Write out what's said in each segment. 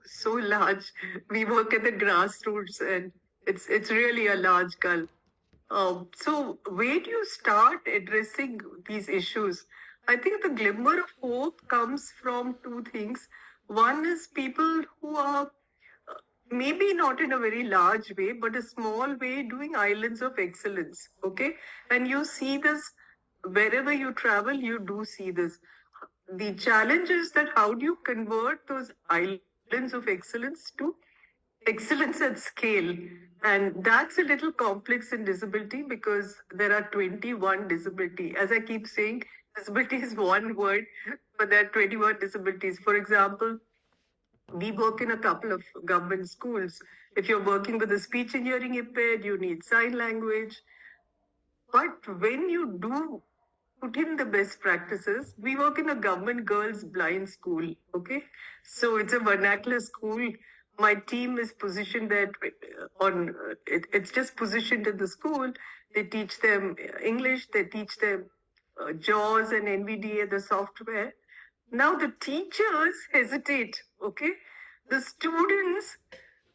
so large. We work at the grassroots, and it's really a large gulf. So where do you start addressing these issues? I think the glimmer of hope comes from two things. One is people who are maybe not in a very large way, but a small way doing islands of excellence. Okay. And you see this wherever you travel, you do see this. The challenge is that how do you convert those islands of excellence to excellence at scale? And that's a little complex in disability because there are 21 disability. As I keep saying, disability is one word, but there are 21 disabilities. For example, we work in a couple of government schools. If you're working with a speech and hearing impaired, you need sign language. But when you do put in the best practices, we work in a government girls blind school. Okay. So it's a vernacular school. My team is positioned that it's just positioned in the school. They teach them English, they teach them JAWS and NVDA, the software. Now the teachers hesitate, okay? The students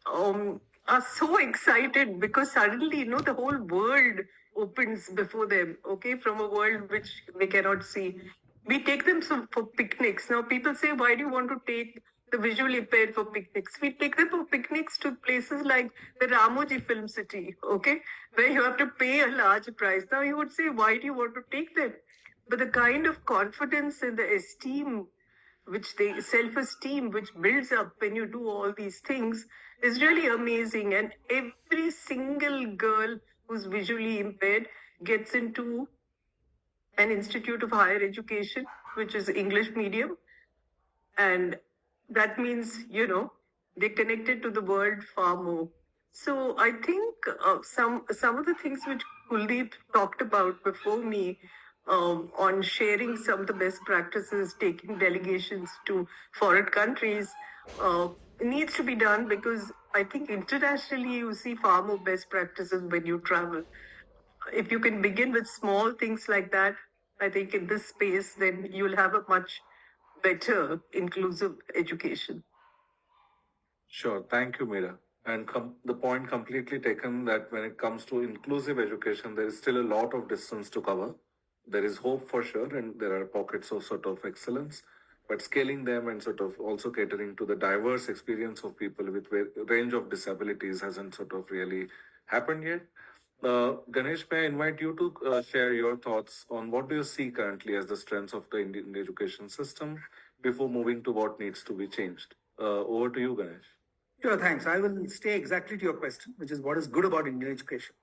are so excited because suddenly, the whole world opens before them, okay, from a world which they cannot see. We take them for picnics. Now people say, why do you want to take the visually impaired for picnics? We take them for picnics to places like the Ramoji Film City, okay, where you have to pay a large price. Now you would say, why do you want to take them? But the kind of confidence and the esteem which they self-esteem which builds up when you do all these things is really amazing. And every single girl who's visually impaired gets into an institute of higher education, which is English medium. And that means, they're connected to the world far more. So I think some of the things which Kuldeep talked about before me, on sharing some of the best practices, taking delegations to foreign countries, needs to be done because I think internationally you see far more best practices when you travel. If you can begin with small things like that, I think in this space, then you'll have a much better inclusive education. Sure. Thank you, Meera. And the point completely taken that when it comes to inclusive education, there is still a lot of distance to cover. There is hope for sure, and there are pockets of sort of excellence, but scaling them and sort of also catering to the diverse experience of people with range of disabilities hasn't sort of really happened yet. Ganesh, may I invite you to share your thoughts on what do you see currently as the strengths of the Indian education system before moving to what needs to be changed? Over to you, Ganesh. Sure, thanks. I will stay exactly to your question, which is what is good about Indian education.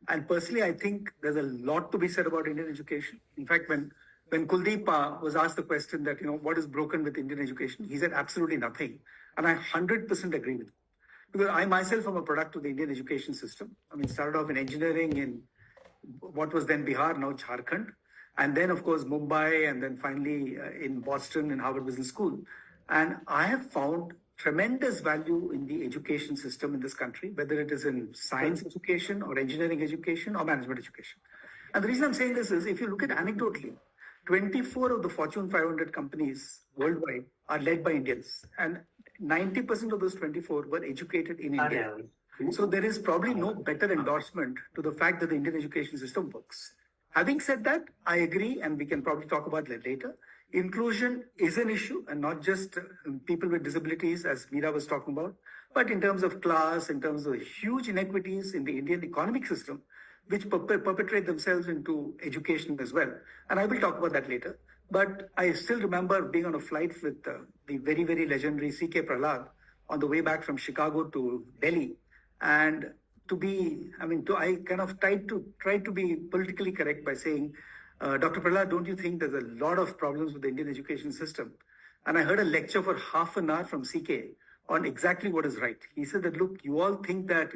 And personally, I think there's a lot to be said about Indian education. In fact, when Kuldeep was asked the question that, what is broken with Indian education, he said absolutely nothing. And I 100% agree with him. Because I myself am a product of the Indian education system. I mean, started off in engineering in what was then Bihar, now Jharkhand. And then, of course, Mumbai, and then finally in Boston in Harvard Business School. And I have found tremendous value in the education system in this country, whether it is in science education or engineering education or management education. And the reason I'm saying this is if you look at anecdotally, 24 of the Fortune 500 companies worldwide are led by Indians. And 90% of those 24 were educated in India. So there is probably no better endorsement to the fact that the Indian education system works. Having said that, I agree, and we can probably talk about that later. Inclusion is an issue, and not just people with disabilities, as Meera was talking about, but in terms of class, in terms of huge inequities in the Indian economic system, which perpetrate themselves into education as well. And I will talk about that later. But I still remember being on a flight with the very, very legendary C.K. Prahlad on the way back from Chicago to Delhi. And I kind of tried to be politically correct by saying, Dr. Prahlad, don't you think there's a lot of problems with the Indian education system? And I heard a lecture for half an hour from CK on exactly what is right. He said that, look, you all think that,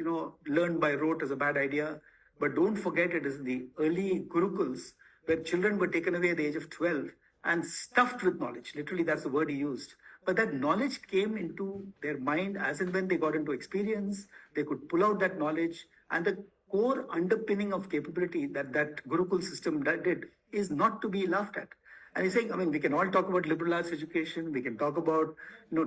learn by rote is a bad idea, but don't forget it is the early gurukuls where children were taken away at the age of 12 and stuffed with knowledge. Literally, that's the word he used. But that knowledge came into their mind as and when they got into experience, they could pull out that knowledge, and the core underpinning of capability that Gurukul system did is not to be laughed at. And he's saying, I mean, we can all talk about liberal arts education. We can talk about,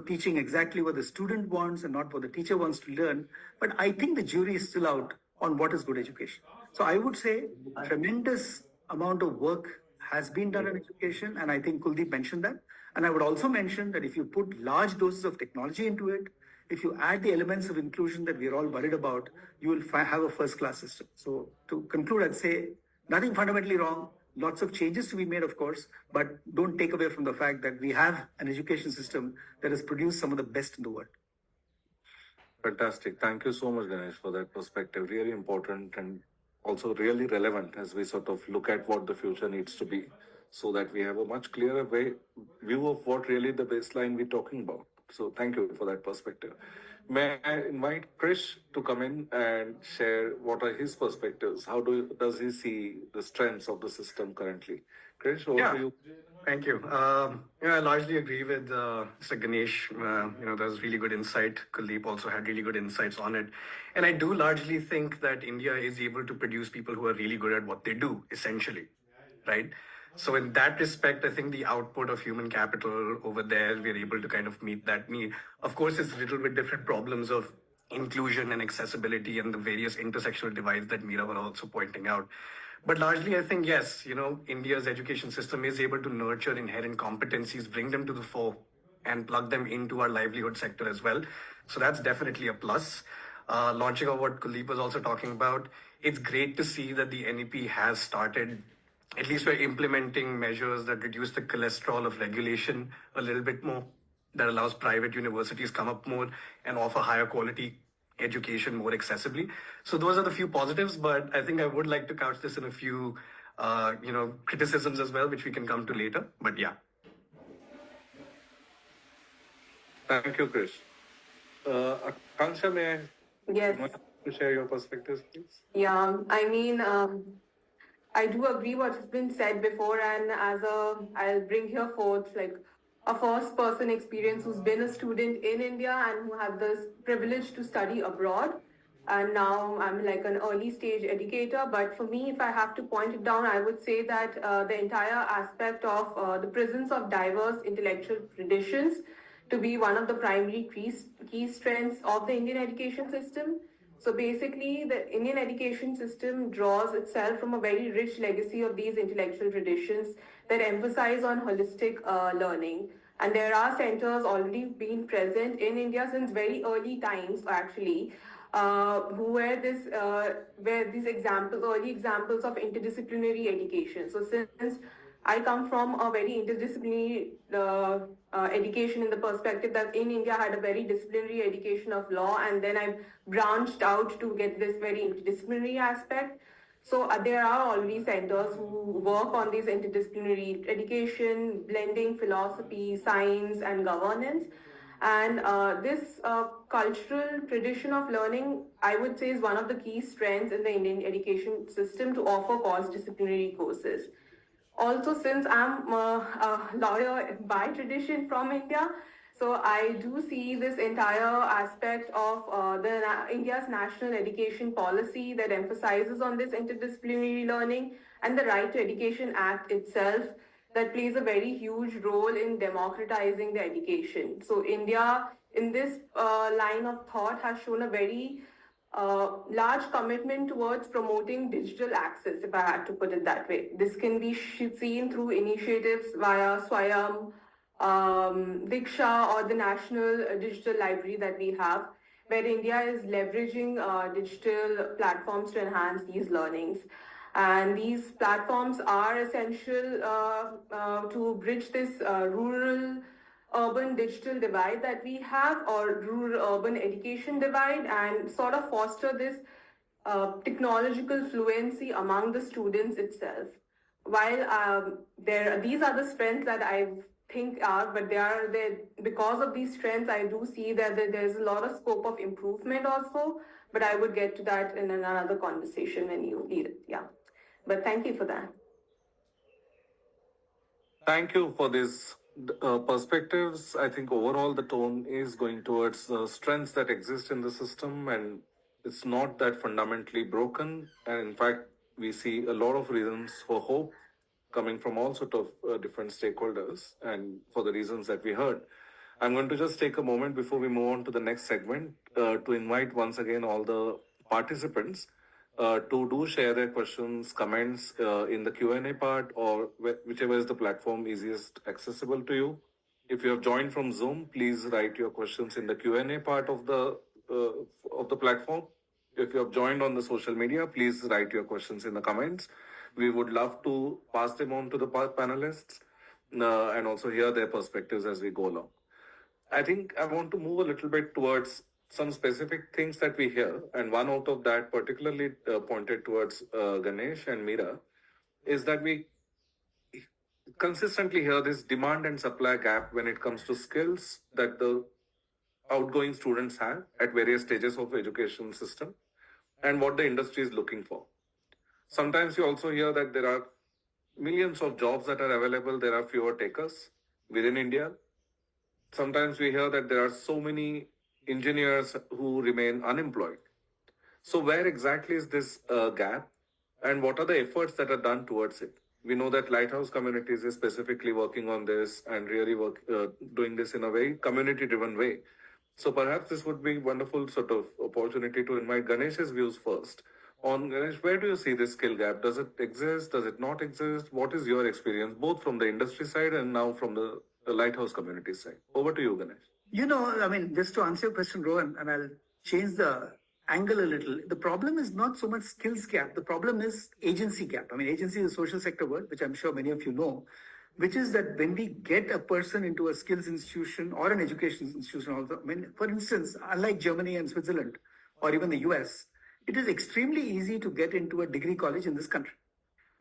teaching exactly what the student wants and not what the teacher wants to learn. But I think the jury is still out on what is good education. So I would say tremendous amount of work has been done in education. And I think Kuldeep mentioned that. And I would also mention that if you put large doses of technology into it, if you add the elements of inclusion that we're all worried about, you will have a first class system. So to conclude, I'd say nothing fundamentally wrong. Lots of changes to be made, of course, but don't take away from the fact that we have an education system that has produced some of the best in the world. Fantastic. Thank you so much, Ganesh, for that perspective. Really important and also really relevant as we sort of look at what the future needs to be so that we have a much clearer view of what really the baseline we're talking about. So thank you for that perspective. May I invite Krish to come in and share what are his perspectives? Does he see the strengths of the system currently? Krish, over to you. Thank you. I largely agree with Mr. Ganesh. There's really good insight. Kuldeep also had really good insights on it. And I do largely think that India is able to produce people who are really good at what they do, essentially, right? So in that respect, I think the output of human capital over there, we're able to kind of meet that need. Of course, it's a little bit different problems of inclusion and accessibility and the various intersectional divides that Meera were also pointing out. But largely, I think, yes, India's education system is able to nurture inherent competencies, bring them to the fore, and plug them into our livelihood sector as well. So that's definitely a plus. Launching of what Kuldeep was also talking about, it's great to see that the NEP has started, at least we're implementing measures that reduce the cholesterol of regulation a little bit more, that allows private universities come up more and offer higher quality education more accessibly. So those are the few positives, but I think I would like to couch this in a few, criticisms as well, which we can come to later. But yeah. Thank you, Krish. Akansha, may I Yes. want to share your perspectives, please? Yeah, I mean, I do agree what has been said before, and I'll bring here forth like a first person experience who's been a student in India and who had this privilege to study abroad. And now I'm like an early stage educator. But for me, if I have to point it down, I would say that the entire aspect of the presence of diverse intellectual traditions to be one of the primary key strengths of the Indian education system. So basically, the Indian education system draws itself from a very rich legacy of these intellectual traditions that emphasize on holistic learning. And there are centers already been present in India since very early times, actually, where these early examples of interdisciplinary education. So since I come from a very interdisciplinary education in the perspective that in India I had a very disciplinary education of law, and then I branched out to get this very interdisciplinary aspect. So there are already centers who work on this interdisciplinary education, blending philosophy, science, and governance. And this cultural tradition of learning, I would say, is one of the key strengths in the Indian education system to offer cross-disciplinary courses. Also, since I'm a lawyer by tradition from India, so I do see this entire aspect of India's national education policy that emphasizes on this interdisciplinary learning, and the Right to Education Act itself that plays a very huge role in democratizing the education. So India, in this line of thought, has shown a very large commitment towards promoting digital access, if I had to put it that way. This can be seen through initiatives via Swayam, Diksha, or the National Digital Library that we have, where India is leveraging digital platforms to enhance these learnings. And these platforms are essential to bridge this rural urban digital divide that we have, or rural urban education divide, and sort of foster this technological fluency among the students itself. While these are the strengths that I think are, but because of these strengths, I do see that there's a lot of scope of improvement also. But I would get to that in another conversation when you lead it. Yeah. But thank you for that. Thank you for these perspectives. I think overall the tone is going towards the strengths that exist in the system, and it's not that fundamentally broken. And in fact, we see a lot of reasons for hope coming from all sort of different stakeholders and for the reasons that we heard. I'm going to just take a moment before we move on to the next segment to invite once again all the participants to do share their questions, comments in the Q&A part or whichever is the platform easiest accessible to you. If you have joined from Zoom, please write your questions in the Q&A part of the platform. If you have joined on the social media, please write your questions in the comments. We would love to pass them on to the panelists and also hear their perspectives as we go along. I think I want to move a little bit towards some specific things that we hear, and one out of that particularly pointed towards Ganesh and Meera is that we consistently hear this demand and supply gap when it comes to skills that the outgoing students have at various stages of education system and what the industry is looking for. Sometimes you also hear that there are millions of jobs that are available, there are fewer takers within India. Sometimes we hear that there are so many engineers who remain unemployed. So where exactly is this gap and what are the efforts that are done towards it? We know that Lighthouse Communities is specifically working on this and really doing this in a very community-driven way. So perhaps this would be wonderful sort of opportunity to invite Ganesh's views first. On Ganesh, where do you see this skill gap? Does it exist? Does it not exist? What is your experience, both from the industry side and now from the Lighthouse Community side? Over to you, Ganesh. Just to answer your question, Rohan, and I'll change the angle a little. The problem is not so much skills gap. The problem is agency gap. Agency is a social sector word, which I'm sure many of you know, which is that when we get a person into a skills institution or an education institution also, for instance, unlike Germany and Switzerland or even the US, it is extremely easy to get into a degree college in this country.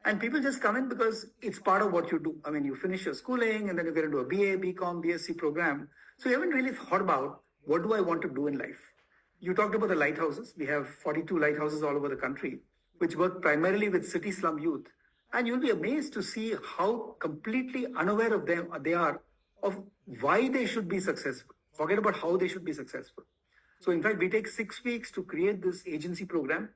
And people just come in because it's part of what you do. You finish your schooling and then you get into a BA, BCom, BSc program. So you haven't really thought about what do I want to do in life. You talked about the lighthouses. We have 42 lighthouses all over the country, which work primarily with city slum youth. And you'll be amazed to see how completely unaware of them they are of why they should be successful. Forget about how they should be successful. So in fact, we take 6 weeks to create this agency program,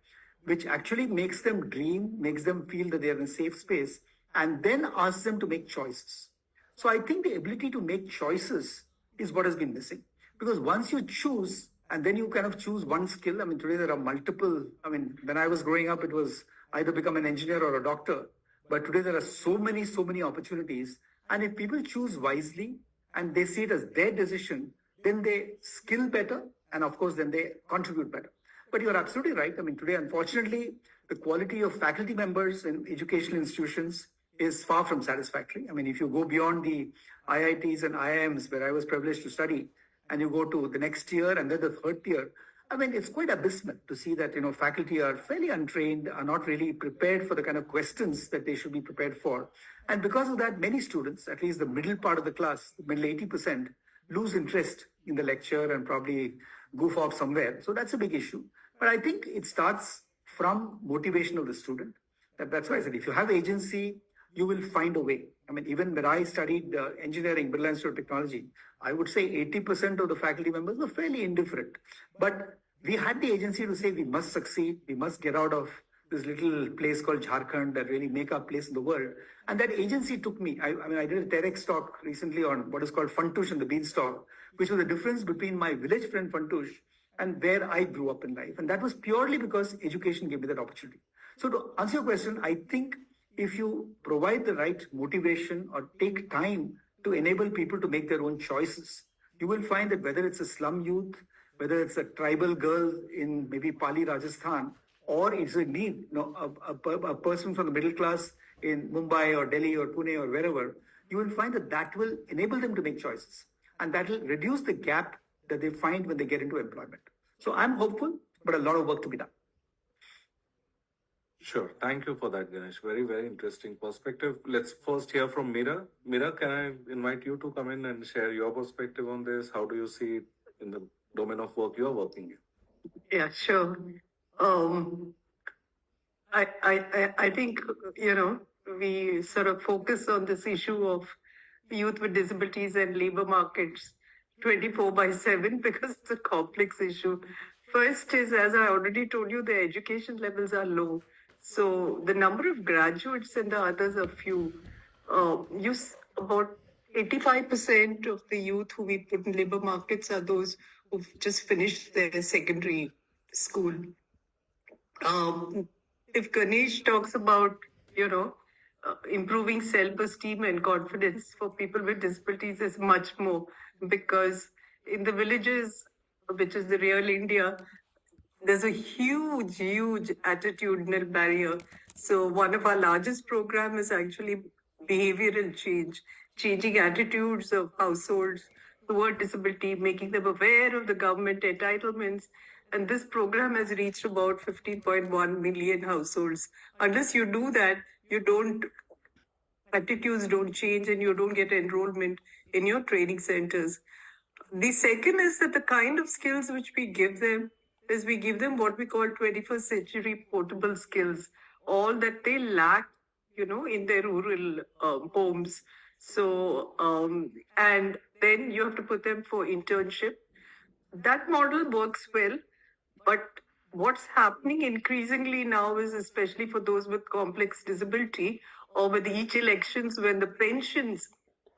which actually makes them dream, makes them feel that they are in a safe space, and then asks them to make choices. So I think the ability to make choices is what has been missing. Because once you choose, and then you kind of choose one skill. Today there are multiple. When I was growing up, it was either become an engineer or a doctor. But today there are so many opportunities. And if people choose wisely and they see it as their decision, then they skill better. And of course, then they contribute better. But you're absolutely right. Today, unfortunately, the quality of faculty members in educational institutions is far from satisfactory. If you go beyond the IITs and IIMs where I was privileged to study, and you go to the next tier and then the third tier, it's quite abysmal to see that, faculty are fairly untrained, are not really prepared for the kind of questions that they should be prepared for. And because of that, many students, at least the middle part of the class, the middle 80%, lose interest in the lecture and probably goof off somewhere. So that's a big issue. But I think it starts from motivation of the student. That's why I said, if you have agency, you will find a way. Even when I studied engineering, Birla Institute of Technology, I would say 80% of the faculty members were fairly indifferent. But we had the agency to say we must succeed, we must get out of this little place called Jharkhand and really make our place in the world. And that agency took me. I did a TEDx talk recently on what is called Fantush and the Beanstalk, which was the difference between my village friend Fantush and where I grew up in life. And that was purely because education gave me that opportunity. So to answer your question, I think if you provide the right motivation or take time to enable people to make their own choices, you will find that whether it's a slum youth, whether it's a tribal girl in maybe Pali, Rajasthan, or it's a need, a person from the middle class in Mumbai or Delhi or Pune or wherever, you will find that that will enable them to make choices. And that will reduce the gap that they find when they get into employment. So I'm hopeful, but a lot of work to be done. Sure. Thank you for that, Ganesh. Very, very interesting perspective. Let's first hear from Meera. Meera, can I invite you to come in and share your perspective on this? How do you see it in the domain of work you're working in? Yeah, sure. I think, we sort of focus on this issue of youth with disabilities and labor markets 24/7 because it's a complex issue. First is, as I already told you, the education levels are low. So the number of graduates and the others are few. About 85% of the youth who we put in labor markets are those who've just finished their secondary school. If Ganesh talks about, improving self-esteem and confidence for people with disabilities is much more, because in the villages, which is the real India, there's a huge, huge attitudinal barrier. So one of our largest program is actually behavioral change, changing attitudes of households toward disability, making them aware of the government entitlements. And this program has reached about 15.1 million households. Unless you do that, attitudes don't change and you don't get enrollment in your training centers. The second is that the kind of skills which we give them is we give them what we call 21st century portable skills, all that they lack, in their rural homes. So, and then you have to put them for internship. That model works well, but what's happening increasingly now is, especially for those with complex disability or with each elections when the pensions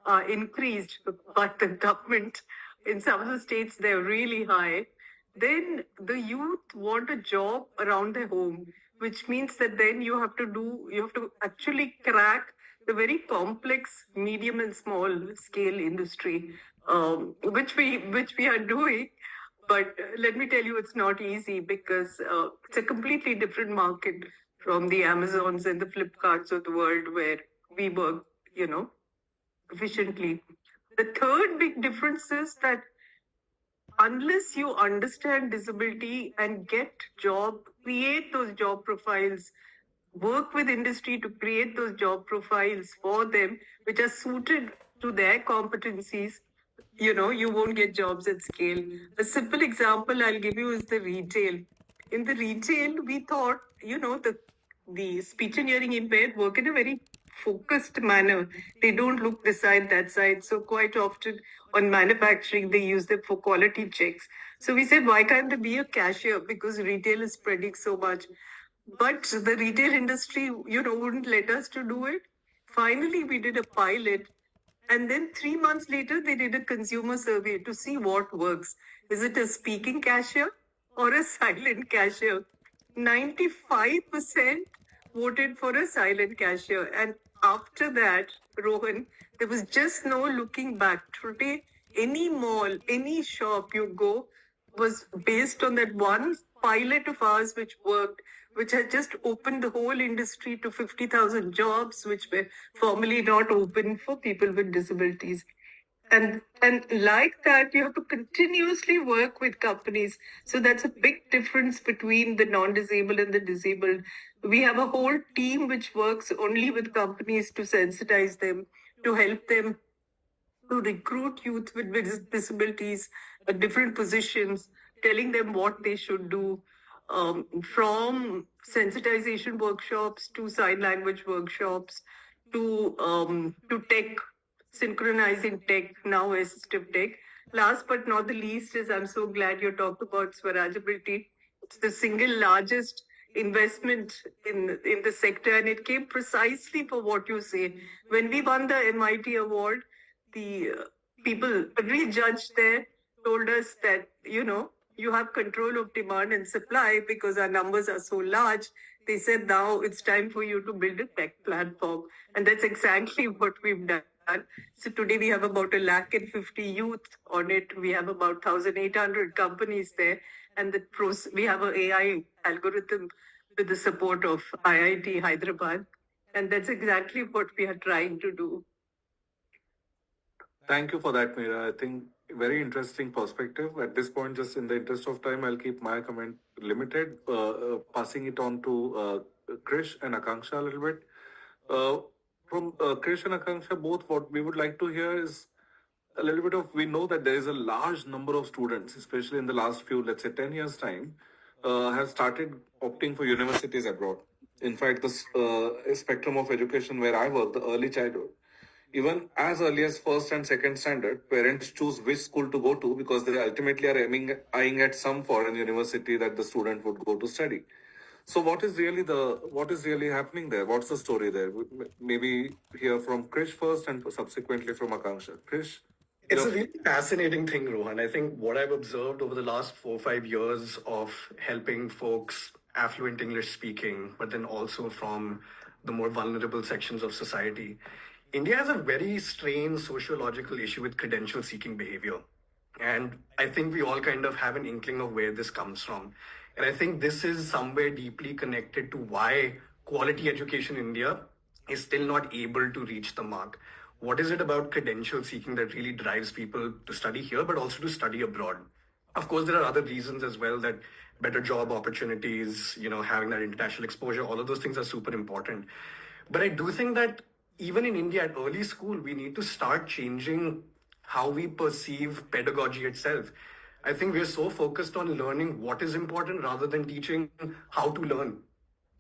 are increased, but the government in some of the states they're really high, then the youth want a job around their home, which means that then you have to actually crack the very complex medium and small scale industry, which we are doing. But let me tell you, it's not easy because it's a completely different market from the Amazons and the Flipkarts of the world where we work, efficiently. The third big difference is that unless you understand disability and get job, create those job profiles, work with industry to create those job profiles for them, which are suited to their competencies, you won't get jobs at scale. A simple example I'll give you is the retail. In the retail, we thought, the speech and hearing impaired work in a very focused manner. They don't look this side, that side. So quite often on manufacturing, they use them for quality checks. So we said, why can't they be a cashier? Because retail is spreading so much. But the retail industry, wouldn't let us to do it. Finally, we did a pilot. And then 3 months later, they did a consumer survey to see what works. Is it a speaking cashier or a silent cashier? 95% voted for a silent cashier. And after that, Rohan, there was just no looking back. Today, any mall, any shop you go was based on that one pilot of ours which worked, which had just opened the whole industry to 50,000 jobs, which were formerly not open for people with disabilities. And like that, you have to continuously work with companies. So that's a big difference between the non-disabled and the disabled. We have a whole team which works only with companies to sensitize them, to help them to recruit youth with disabilities at different positions, telling them what they should do, from sensitization workshops to sign language workshops to tech, synchronizing tech, now assistive tech. Last but not the least is, I'm so glad you talked about Swarajability. It's the single largest investment in the sector, and it came precisely for what you say. When we won the MIT award, the people, every judge there told us that, you have control of demand and supply because our numbers are so large. They said, now it's time for you to build a tech platform. And that's exactly what we've done. So today we have about 150,000 youth on it. We have about 1,800 companies there. And we have an AI algorithm with the support of IIT Hyderabad. And that's exactly what we are trying to do. Thank you for that, Meera. I think very interesting perspective. At this point, just in the interest of time, I'll keep my comment limited, passing it on to Krish and Akanksha a little bit. From Krish and Akanksha, both, what we would like to hear is a little bit of, we know that there is a large number of students, especially in the last few, let's say 10 years time, have started opting for universities abroad. In fact, the spectrum of education where I work, the early childhood, even as early as first and second standard, parents choose which school to go to because they ultimately are eyeing at some foreign university that the student would go to study. So what is really happening there? What's the story there? Maybe hear from Krish first and subsequently from Akanksha. Krish, It's a your- really fascinating thing, Rohan. I think what I've observed over the last 4 or 5 years of helping folks affluent English speaking, but then also from the more vulnerable sections of society, India has a very strange sociological issue with credential seeking behavior. And I think we all kind of have an inkling of where this comes from. And I think this is somewhere deeply connected to why quality education in India is still not able to reach the mark. What is it about credential seeking that really drives people to study here, but also to study abroad? Of course, there are other reasons as well, that better job opportunities, having that international exposure, all of those things are super important. But I do think that even in India at early school, we need to start changing how we perceive pedagogy itself. I think we're so focused on learning what is important rather than teaching how to learn.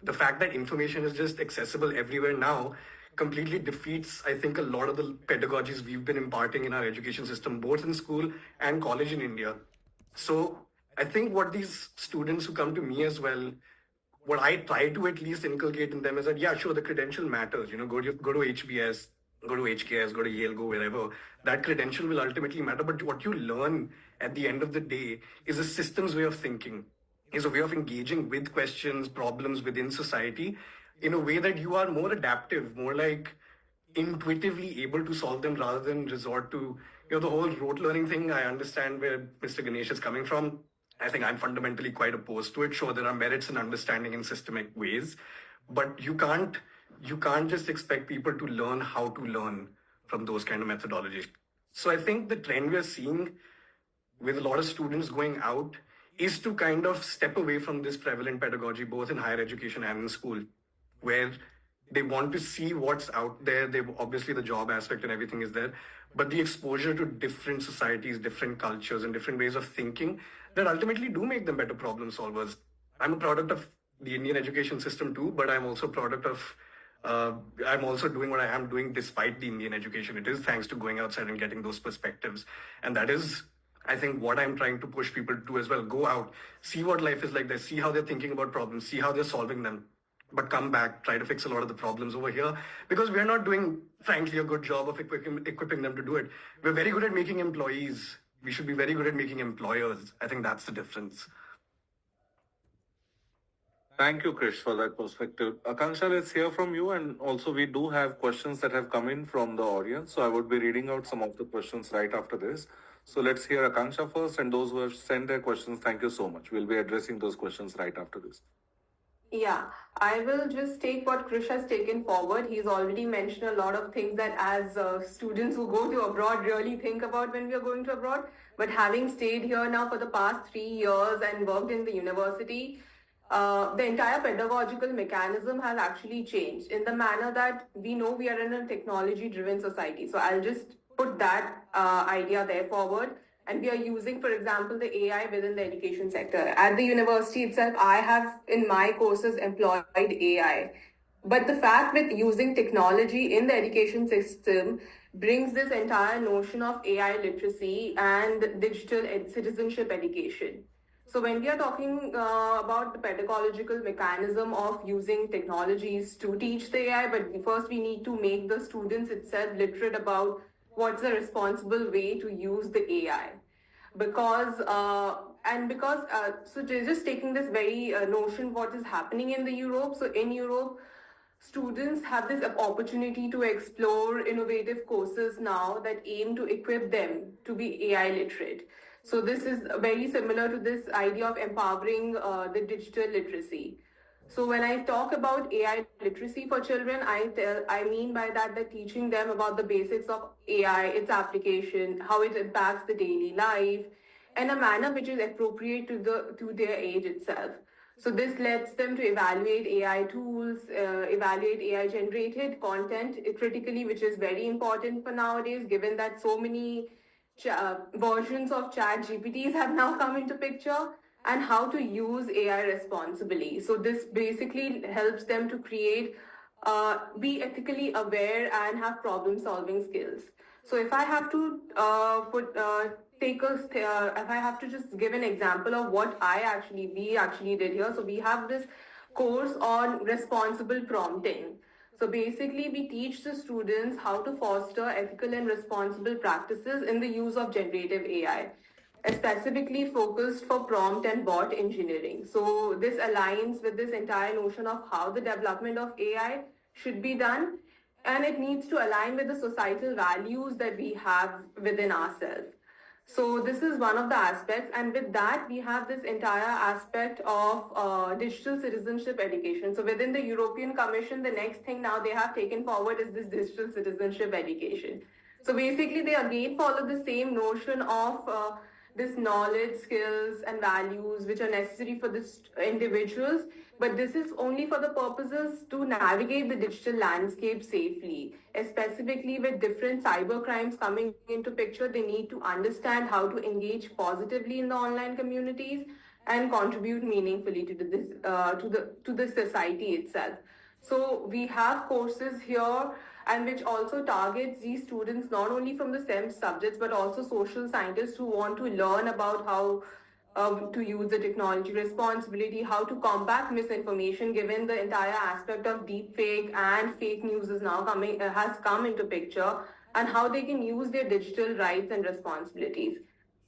The fact that information is just accessible everywhere now completely defeats, I think, a lot of the pedagogies we've been imparting in our education system, both in school and college in India. So I think what these students who come to me as well, what I try to at least inculcate in them is that, yeah, sure, the credential matters. Go to HBS, go to HKS, go to Yale, go wherever. That credential will ultimately matter. But what you learn at the end of the day is a systems way of thinking, is a way of engaging with questions, problems within society in a way that you are more adaptive, more like intuitively able to solve them rather than resort to the whole rote learning thing. I understand where Mr. Ganesh is coming from. I think I'm fundamentally quite opposed to it. Sure, there are merits in understanding in systemic ways, but you can't just expect people to learn how to learn from those kind of methodologies. So I think the trend we're seeing with a lot of students going out is to kind of step away from this prevalent pedagogy, both in higher education and in school, where they want to see what's out there. They obviously, the job aspect and everything is there, but the exposure to different societies, different cultures, and different ways of thinking that ultimately do make them better problem solvers. I'm a product of the Indian education system too, but I'm also a product of I'm also doing what I am doing despite the Indian education. It is thanks to going outside and getting those perspectives. And that is, I think, what I'm trying to push people to do as well. Go out, see what life is like there, see how they're thinking about problems, see how they're solving them. But come back, try to fix a lot of the problems over here, because we're not doing, frankly, a good job of equipping them to do it. We're very good at making employees. We should be very good at making employers. I think that's the difference. Thank you, Krish, for that perspective. Akanksha, let's hear from you. And also, we do have questions that have come in from the audience. So I would be reading out some of the questions right after this. So let's hear Akanksha first. And those who have sent their questions, thank you so much. We'll be addressing those questions right after this. Yeah, I will just take what Krish has taken forward. He's already mentioned a lot of things that as students who go to abroad really think about when we are going to abroad. But having stayed here now for the past 3 years and worked in the university, the entire pedagogical mechanism has actually changed in the manner that we know we are in a technology driven society. So I'll just put that idea there forward. And we are using, for example, the AI within the education sector. At the university itself, I have in my courses employed AI. But the fact with using technology in the education system brings this entire notion of AI literacy and digital citizenship education. So when we are talking about the pedagogical mechanism of using technologies to teach the AI, but first we need to make the students itself literate about what's the responsible way to use the AI. So just taking this very notion what is happening in the Europe. So in Europe, students have this opportunity to explore innovative courses now that aim to equip them to be AI literate. So this is very similar to this idea of empowering the digital literacy. So when I talk about AI literacy for children, I mean by that teaching them about the basics of AI, its application, how it impacts the daily life, in a manner which is appropriate to their age itself. So this lets them to evaluate AI tools, evaluate AI generated content critically, which is very important for nowadays, given that so many versions of chat GPTs have now come into picture, and how to use AI responsibly. So this basically helps them to create, be ethically aware and have problem solving skills. So if I have to if I have to just give an example of what we actually did here. So we have this course on responsible prompting. So basically, we teach the students how to foster ethical and responsible practices in the use of generative AI, specifically focused for prompt and bot engineering. So this aligns with this entire notion of how the development of AI should be done, and it needs to align with the societal values that we have within ourselves. So this is one of the aspects, and with that we have this entire aspect of digital citizenship education. So within the European Commission, the next thing now they have taken forward is this digital citizenship education. So basically, they again follow the same notion of this knowledge, skills, and values which are necessary for this individuals. But this is only for the purposes to navigate the digital landscape safely. Specifically, with different cyber crimes coming into picture, they need to understand how to engage positively in the online communities and contribute meaningfully to the society itself. So we have courses here and which also targets these students not only from the STEM subjects but also social scientists who want to learn about how to use the technology responsibility, how to combat misinformation, given the entire aspect of deep fake and fake news is now coming has come into picture, and how they can use their digital rights and responsibilities.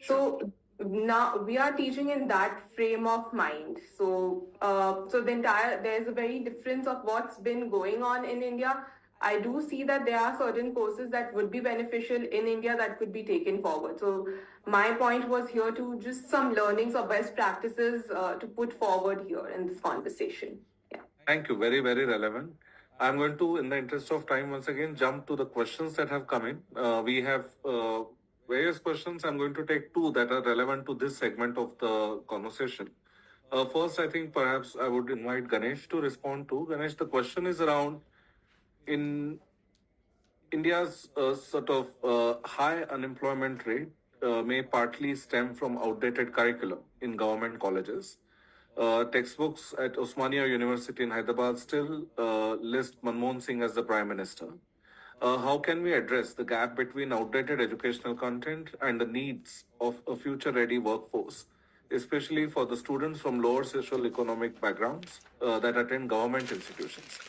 So now we are teaching in that frame of mind. So the entire there's a very difference of what's been going on in India. I do see that there are certain courses that would be beneficial in India that could be taken forward. So my point was here to just some learnings or best practices to put forward here in this conversation. Yeah. Thank you. Very, very relevant. I'm going to, in the interest of time, once again, jump to the questions that have come in. We have various questions. I'm going to take two that are relevant to this segment of the conversation. First, I think perhaps I would invite Ganesh to respond to. Ganesh, the question is around in India's sort of high unemployment rate may partly stem from outdated curriculum in government colleges. Textbooks at Osmania University in Hyderabad still list Manmohan Singh as the Prime Minister. How can we address the gap between outdated educational content and the needs of a future ready workforce, especially for the students from lower socio-economic backgrounds that attend government institutions?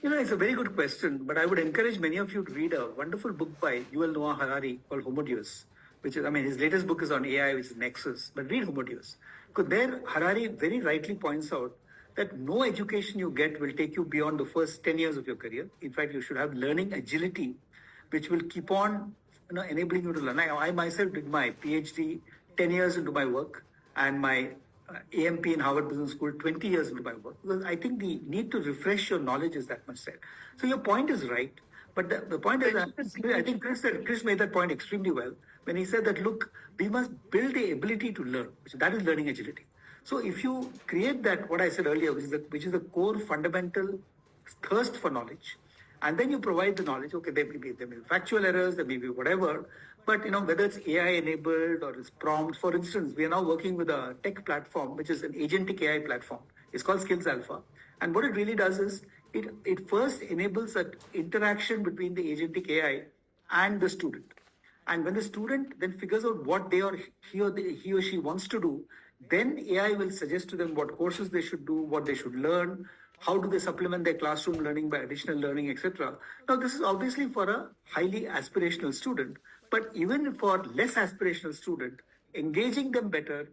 You know, it's a very good question, but I would encourage many of you to read a wonderful book by Yuval Noah Harari called Homo Deus, which is, I mean, his latest book is on AI, which is Nexus, but read Homo Deus. Because there, Harari very rightly points out that no education you get will take you beyond the first 10 years of your career. In fact, you should have learning agility, which will keep on, enabling you to learn. I myself did my PhD 10 years into my work and my AMP in Harvard Business School 20 years into my work. Because I think the need to refresh your knowledge is that much said. So your point is right. But the point is that I think Chris made that point extremely well when he said that, look, we must build the ability to learn, that is learning agility. So if you create that, what I said earlier, which is the core fundamental thirst for knowledge, and then you provide the knowledge, okay, there may be factual errors, there may be whatever, but whether it's AI enabled or it's prompts. For instance, we are now working with a tech platform, which is an agentic AI platform. It's called Skills Alpha. And what it really does is it first enables that interaction between the agentic AI and the student. And when the student then figures out what he or she wants to do, then AI will suggest to them what courses they should do, what they should learn, how do they supplement their classroom learning by additional learning, etc. Now, this is obviously for a highly aspirational student, but even for less aspirational student, engaging them better,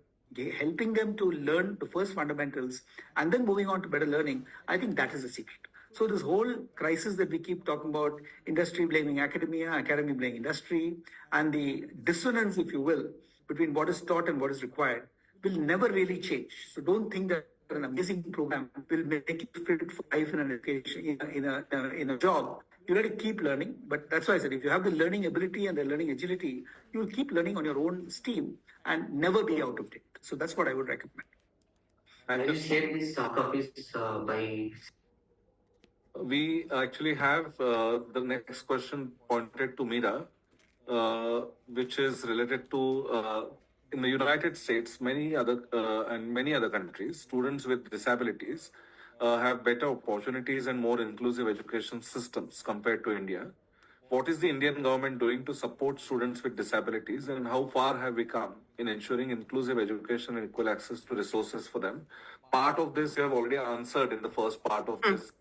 helping them to learn the first fundamentals, and then moving on to better learning, I think that is the secret. So this whole crisis that we keep talking about, industry blaming academia, academy blaming industry, and the dissonance, if you will, between what is taught and what is required, will never really change. So don't think that an amazing program will make you fit for life in an education, in a job. You have to keep learning, but that's why I said if you have the learning ability and the learning agility, you will keep learning on your own steam and never be out of date. So that's what I would recommend. And you shared these copies by. We actually have the next question pointed to Meera, which is related to in the United States, many other countries, students with disabilities have better opportunities and more inclusive education systems compared to India. what is the Indian government doing to support students with disabilities, and how far have we come in ensuring inclusive education and equal access to resources for them? Part of this you have already answered in the first part of this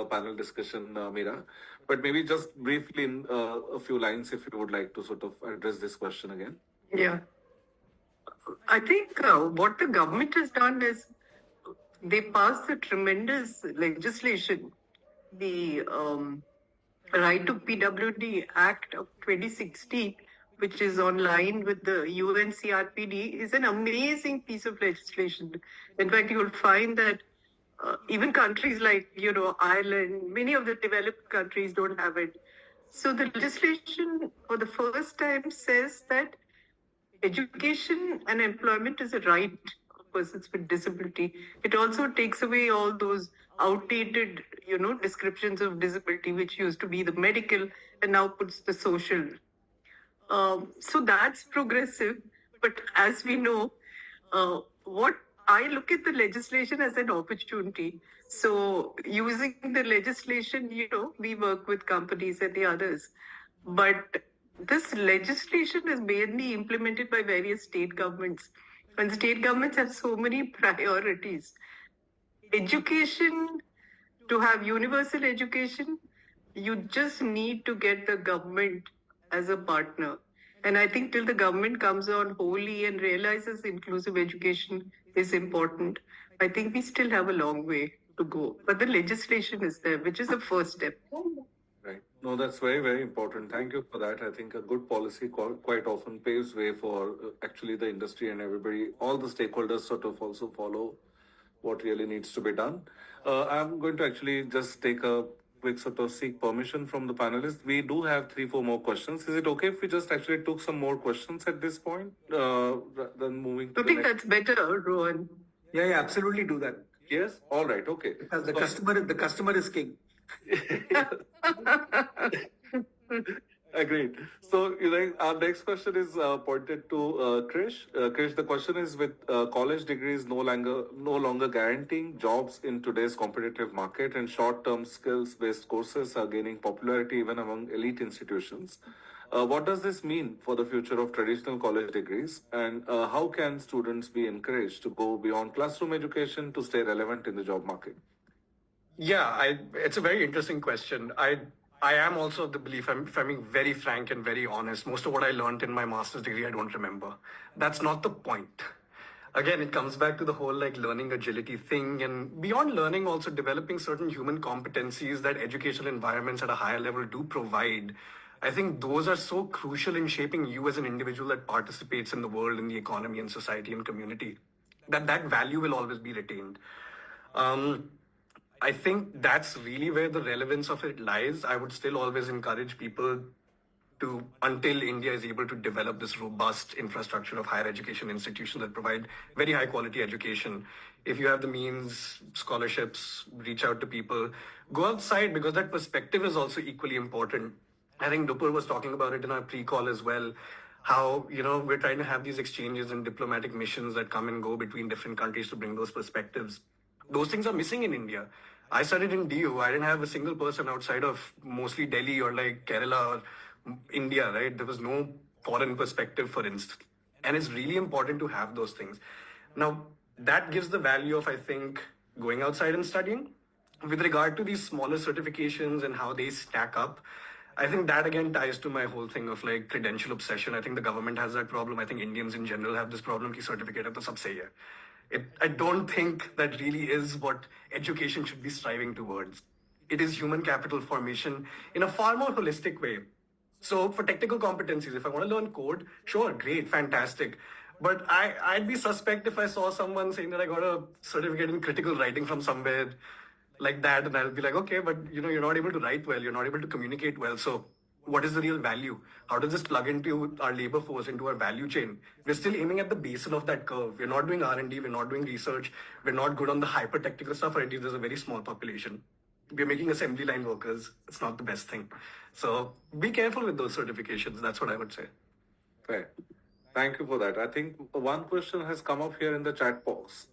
panel discussion, Meera. But maybe just briefly in a few lines, if you would like to sort of address this question again. Yeah. I think what the government has done is they passed a tremendous legislation, the Right to PWD Act of 2016, which is online with the UNCRPD, is an amazing piece of legislation. In fact, you'll find that even countries like, Ireland, many of the developed countries don't have it. So the legislation for the first time says that education and employment is a right of persons with disability. It also takes away all those outdated, descriptions of disability, which used to be the medical and now puts the social. So that's progressive. But as we know, what I look at the legislation as an opportunity. So using the legislation, we work with companies and the others. But this legislation is mainly implemented by various state governments. And state governments have so many priorities. Education, to have universal education, you just need to get the government as a partner. And I think till the government comes on wholly and realizes inclusive education is important, I think we still have a long way to go. But the legislation is there, which is the first step. Right. No, that's very, very important. Thank you for that. I think a good policy quite often paves way for actually the industry and everybody, all the stakeholders sort of also follow what really needs to be done. I'm going to actually just take a quick sort of seek permission from the panelists. We do have 3-4 more questions. Is it okay if we just actually took some more questions at this point, rather than moving to I the think next? that's better, Rohan. Yeah, absolutely do that. Yes. All right. Okay. Because the customer is king. Agreed. So, our next question is pointed to Krish. Krish, the question is: with college degrees no longer guaranteeing jobs in today's competitive market, and short-term skills-based courses are gaining popularity even among elite institutions, what does this mean for the future of traditional college degrees, and how can students be encouraged to go beyond classroom education to stay relevant in the job market? Yeah, it's a very interesting question. I am also of the belief, if I'm being very frank and very honest, most of what I learned in my master's degree, I don't remember. That's not the point. Again, it comes back to the whole learning agility thing, and beyond learning, also developing certain human competencies that educational environments at a higher level do provide. I think those are so crucial in shaping you as an individual that participates in the world, in the economy, and society and community. That value will always be retained. I think that's really where the relevance of it lies. I would still always encourage people to, until India is able to develop this robust infrastructure of higher education institutions that provide very high quality education. If you have the means, scholarships, reach out to people, go outside, because that perspective is also equally important. I think Dupur was talking about it in our pre-call as well. How, we're trying to have these exchanges and diplomatic missions that come and go between different countries to bring those perspectives. Those things are missing in India. I studied in DU. I didn't have a single person outside of mostly Delhi or Kerala or India, right? There was no foreign perspective, for instance. And it's really important to have those things. Now, that gives the value of, I think, going outside and studying. With regard to these smaller certifications and how they stack up, I think that again ties to my whole thing of credential obsession. I think the government has that problem. I think Indians in general have this problem ki certificate hai to sab sahi hai. I don't think that really is what education should be striving towards. It is human capital formation in a far more holistic way. So for technical competencies, if I want to learn code, sure, great, fantastic. But I'd be suspect if I saw someone saying that I got a certificate in critical writing from somewhere like that, and I'll be like, okay, but you're not able to write well, you're not able to communicate well. So what is the real value? How does this plug into our labor force, into our value chain? We're still aiming at the basin of that curve. We're not doing R&D, we're not doing research, we're not good on the hyper-technical stuff, or at least there's a very small population. We're making assembly line workers. It's not the best thing. So be careful with those certifications. That's what I would say. Fair. Thank you for that. I think one question has come up here in the chat box,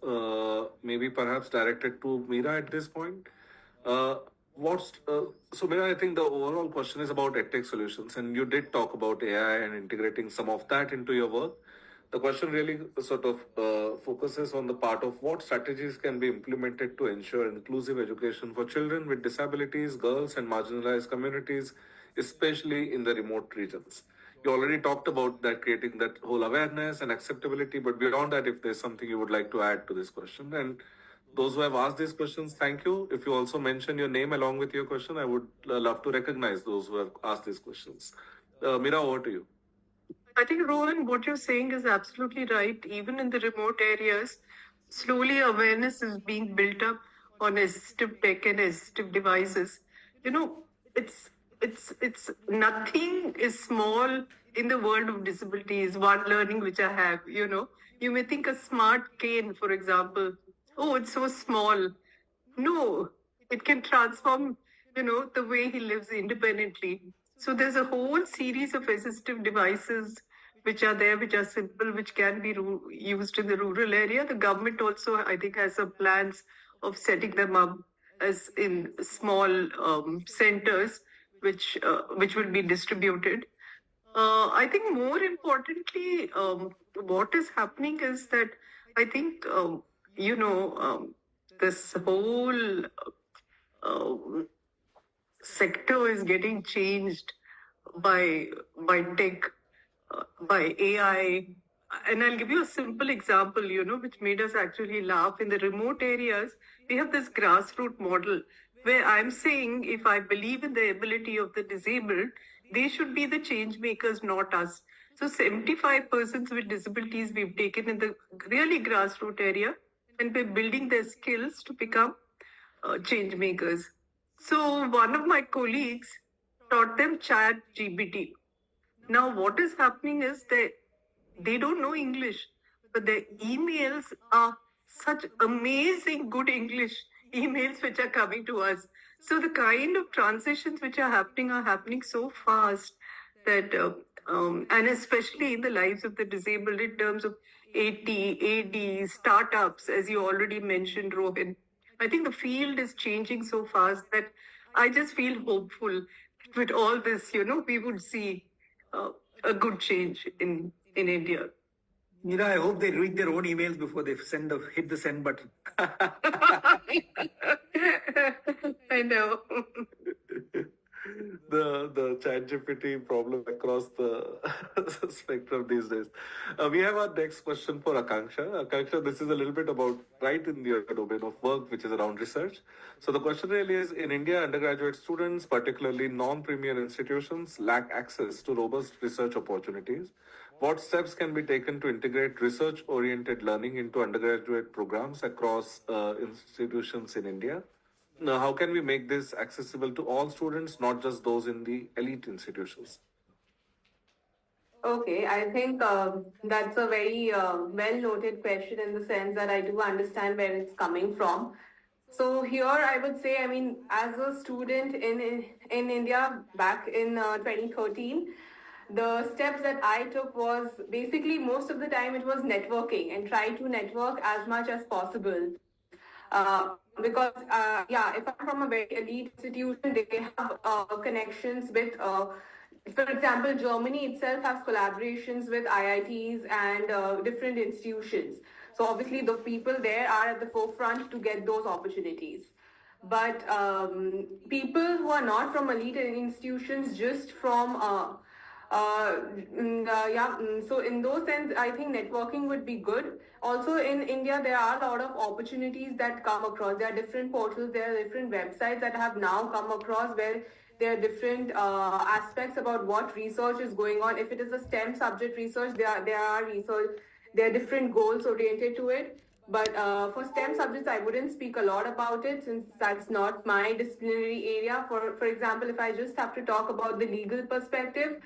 maybe perhaps directed to Meera at this point. So Mira, I think the overall question is about edtech solutions, and you did talk about AI and integrating some of that into your work. The question really sort of focuses on the part of what strategies can be implemented to ensure inclusive education for children with disabilities, girls, and marginalized communities, especially in the remote regions. You already talked about that, creating that whole awareness and acceptability, but beyond that, if there's something you would like to add to this question, and those who have asked these questions, thank you. If you also mention your name along with your question, I would love to recognize those who have asked these questions. Mira, over to you. I think, Rohan, what you're saying is absolutely right. Even in the remote areas, slowly awareness is being built up on assistive tech and assistive devices. You know, it's nothing is small in the world of disabilities. One learning which I have, you may think a smart cane, for example. Oh, it's so small. No, it can transform, the way he lives independently. So there's a whole series of assistive devices which are there, which are simple, which can be used in the rural area. The government also, I think, has some plans of setting them up as in small centers, which will be distributed. I think more importantly, what is happening is that I think this whole sector is getting changed by tech, by AI. And I'll give you a simple example, which made us actually laugh. In the remote areas, we have this grassroots model where I'm saying if I believe in the ability of the disabled, they should be the change makers, not us. So 75 persons with disabilities we've taken in the really grassroots area, and we're building their skills to become change makers. So one of my colleagues taught them Chat GPT. Now, what is happening is they don't know English, but their emails are such amazing good English emails which are coming to us. So the kind of transitions which are happening so fast that, and especially in the lives of the disabled in terms of AD, startups, as you already mentioned, Rohin. I think the field is changing so fast that I just feel hopeful with all this, we would see uh, a good change in India. Mira, I hope they read their own emails before they hit the send button. I know. The chat GPT problem across the spectrum these days. We have our next question for Akanksha. Akanksha, this is a little bit about right in your domain of work, which is around research. So the question really is, in India, undergraduate students, particularly non-premier institutions, lack access to robust research opportunities. What steps can be taken to integrate research-oriented learning into undergraduate programs across institutions in India? Now, how can we make this accessible to all students, not just those in the elite institutions? Okay, I think that's a very well noted question in the sense that I do understand where it's coming from. So here I would say, I mean, as a student in India back in 2013, the steps that I took was basically most of the time it was networking and try to network as much as possible. Because yeah, if I'm from a very elite institution, they have connections with, for example, Germany itself has collaborations with IITs and different institutions. So obviously, the people there are at the forefront to get those opportunities. But people who are not from elite institutions, just from so in those sense, I think networking would be good. Also in India, there are a lot of opportunities that come across. There are different portals, there are different websites that have now come across where there are different aspects about what research is going on. If it is a STEM subject research, there are different goals oriented to it. But for STEM subjects, I wouldn't speak a lot about it since that's not my disciplinary area. For example, if I just have to talk about the legal perspective,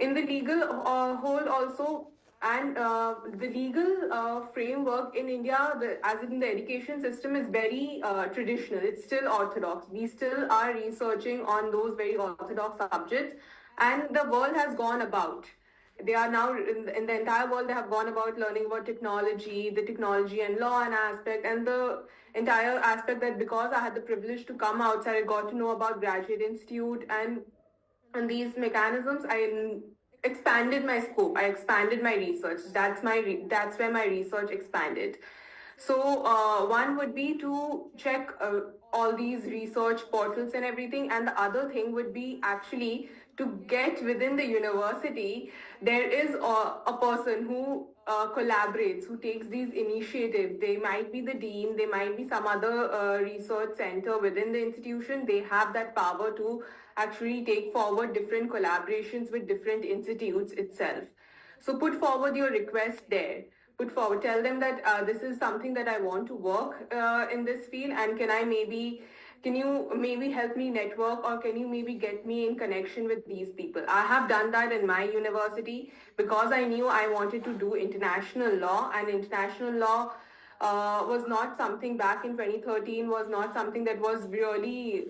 in the legal whole also, and the legal framework in India, as in the education system, is very traditional. It's still orthodox. We still are researching on those very orthodox subjects, and the world has gone about. they are now in the entire world, they have gone about learning about technology, the technology and law and aspect, and the entire aspect that because I had the privilege to come outside, I got to know about Graduate Institute and these mechanisms. I expanded my scope. I expanded my research. That's where my research expanded. So one would be to check all these research portals and everything, and the other thing would be actually to get within the university. There is a person who collaborates, who takes these initiatives. They might be the dean, they might be some other research center within the institution. They have that power to actually take forward different collaborations with different institutes itself. So put forward your request there. Put forward, tell them that this is something that I want to work in this field, and can you maybe help me network, or can you maybe get me in connection with these people? I have done that in my university because I knew I wanted to do international law, and international law was not something back in 2013, was not something that was really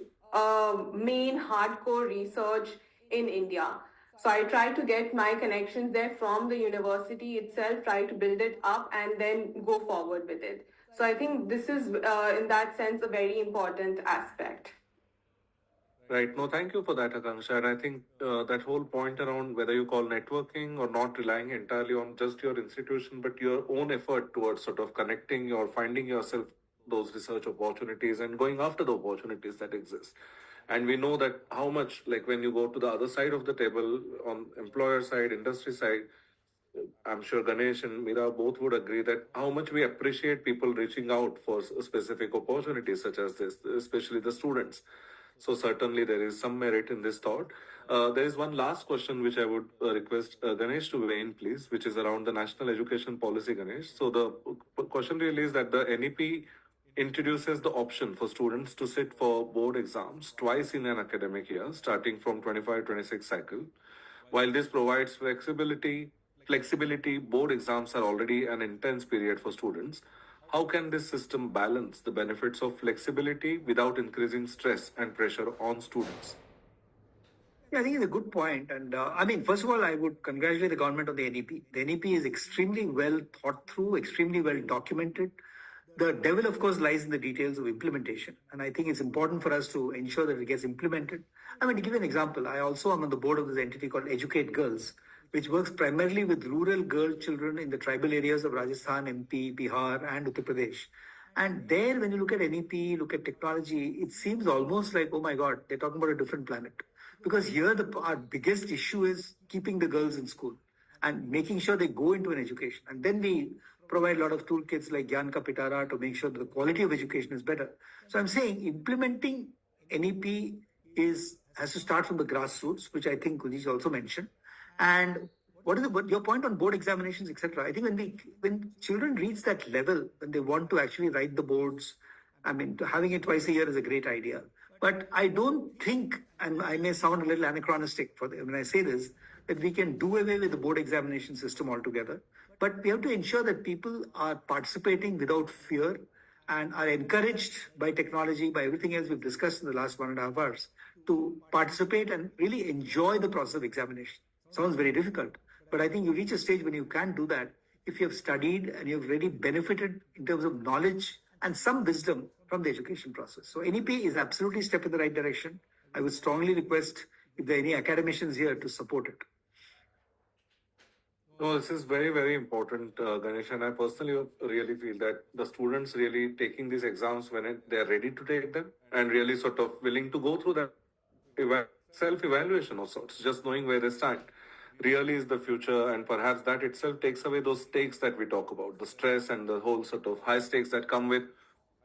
main hardcore research in India. So I try to get my connections there from the university itself, try to build it up and then go forward with it. So I think this is, in that sense, a very important aspect. Right. No, thank you for that, Akanksha. And I think that whole point around whether you call networking or not relying entirely on just your institution, but your own effort towards sort of connecting or finding yourself those research opportunities and going after the opportunities that exist. And we know that how much, like when you go to the other side of the table on employer side, industry side, I'm sure Ganesh and Mira both would agree that how much we appreciate people reaching out for specific opportunities such as this, especially the students. So certainly there is some merit in this thought. There is one last question which I would request Ganesh to weigh in, please, which is around the national education policy, Ganesh. So the question really is that the NEP introduces the option for students to sit for board exams twice in an academic year, starting from 25-26 cycle. While this provides flexibility, board exams are already an intense period for students. How can this system balance the benefits of flexibility without increasing stress and pressure on students? Yeah, I think it's a good point. And I mean, first of all, I would congratulate the government on the NEP. The NEP is extremely well thought through, extremely well documented. The devil, of course, lies in the details of implementation. And I think it's important for us to ensure that it gets implemented. I mean, to give you an example, I also am on the board of this entity called Educate Girls, which works primarily with rural girl children in the tribal areas of Rajasthan, MP, Bihar, and Uttar Pradesh. And there, when you look at NEP, look at technology, it seems almost like, oh my God, they're talking about a different planet. Because here, our biggest issue is keeping the girls in school and making sure they go into an education. And then we provide a lot of toolkits like Gyan Ka Pitara to make sure that the quality of education is better. So I'm saying implementing NEP has to start from the grassroots, which I think Kujish also mentioned. And what is your point on board examinations, etc.? I think when children reach that level, when they want to actually write the boards, I mean, having it twice a year is a great idea. But I don't think, and I may sound a little anachronistic when I say this, that we can do away with the board examination system altogether. But we have to ensure that people are participating without fear and are encouraged by technology, by everything else we've discussed in the last 1.5 hours, to participate and really enjoy the process of examination. Sounds very difficult, but I think you reach a stage when you can do that if you have studied and you've really benefited in terms of knowledge and some wisdom from the education process. So NEP is absolutely a step in the right direction. I would strongly request if there are any academicians here to support it. No, this is very, very important, Ganesh, and I personally really feel that the students really taking these exams when they're ready to take them and really sort of willing to go through that self-evaluation of sorts, just knowing where they stand, really is the future, and perhaps that itself takes away those stakes that we talk about, the stress and the whole sort of high stakes that come with.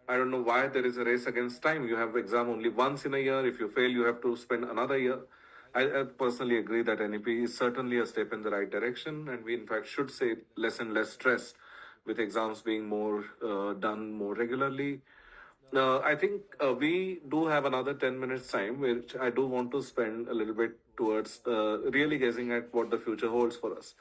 I don't know why there is a race against time. You have exam only once in a year. If you fail, you have to spend another year. I personally agree that NEP is certainly a step in the right direction, and we in fact should say less and less stress with exams being more done more regularly. I think we do have another 10 minutes time, which I do want to spend a little bit towards really guessing at what the future holds for us.